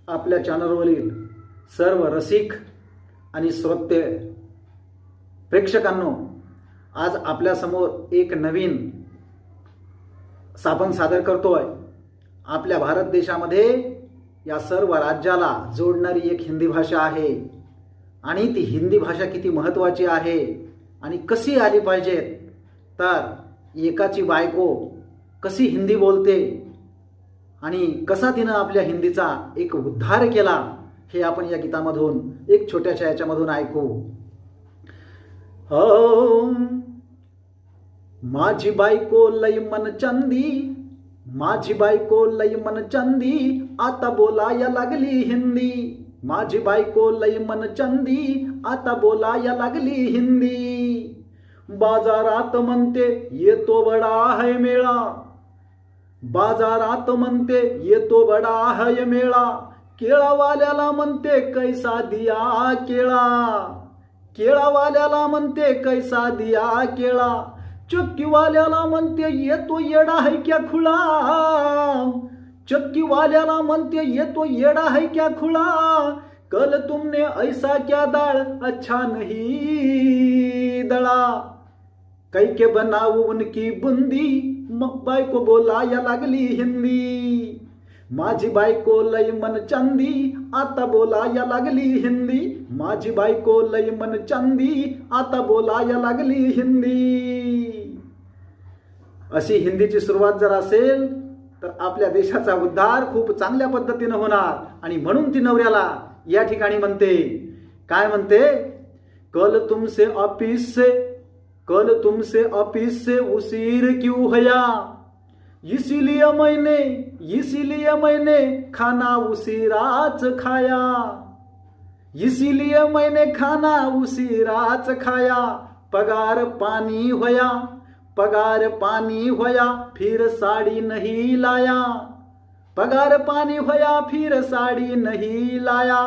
आपल्या चॅनलवरील सर्व रसिक आणि श्रोते प्रेक्षकांनो, आज आपल्या समोर एक नवीन साधन सादर करतोय। आपल्या भारत देशामध्ये या सर्व राज्याला जोडणारी एक हिंदी भाषा आहे आणि ती हिंदी भाषा किती महत्त्वाची आहे आणि कशी आली पाहिजे, तर एकाची बायको कशी हिंदी बोलते आणि कसा तिनं आपल्या हिंदीचा एक उद्धार केला, हे आपण या गीतामधून एक छोट्याशा याच्यामधून ऐकू। माझी बायको लई मन चंदी, माझी बायको लई मन चंदी, आता बोलाया लागली हिंदी। माझी बायको लई मन चंदी, आता बोलाया लागली हिंदी। बाजारात म्हणते येतो बडा है मेळा, बाजारात म्हणते येतो बडा है मेळा, केळावाल्याला म्हणते कैसा दिया केळा, केळावाल्याला म्हणते कैसा दिया केळा, चक्कीवाल्याला म्हणते येतो येडा है क्या खुळा, चक्कीवाल्याला म्हणते येतो येडा है क्या खुळा, कल तुमने ऐसा क्या दाल अच्छा नहीं दळा, कैके बनाऊ उनकी बुंदी, मग बायको बोलाया लागली हिंदी। माझी बायको लई मन चंदी, आता बोलाया लागली हिंदी। माझी बायको लई मन चंदी, आता बोलाया लागली हिंदी। अशी हिंदीची सुरुवात जर असेल तर आपल्या देशाचा उद्धार खूप चांगल्या पद्धतीने होणार। आणि म्हणून ती नवऱ्याला या ठिकाणी म्हणते, काय म्हणते, कल तुमसे ऑफिस से, कल तुमसे ऑफिस से उसीर क्यों हया, इसीलिए मैंने खाना उसीराच खाया, इसीलिए मैंने खाना उसीराच खाया, पगार पानी होया, पगार पानी होया, फिर साड़ी नहीं लाया, पगार पानी होया, फिर साड़ी नहीं लाया,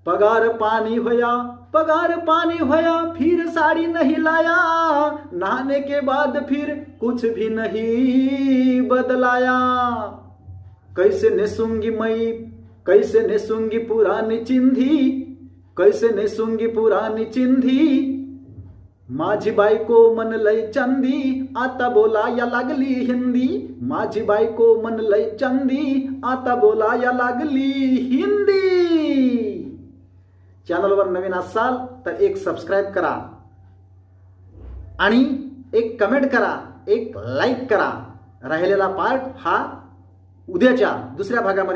पगार पानी होया, पगार पानी होया, फिर साड़ी नहीं लाया, नहाने के बाद फिर कुछ भी नहीं बदलाया, कैसे नेसूंगी मई, कैसे नेसूंगी पुरानी चिंधी, कैसे नेसूंगी पुरानी चिंधी, माझी बायको मन लई चंदी, आता बोलाया लागली हिंदी। माझी बायको मन लई चंदी, आता बोलाया लागली हिंदी। चॅनलवर नवीन असाल तर एक सबस्क्राइब करा आणि एक कमेंट करा, एक लाईक करा। राहिलेला पार्ट हा उद्याच्या दुसऱ्या भागामध्ये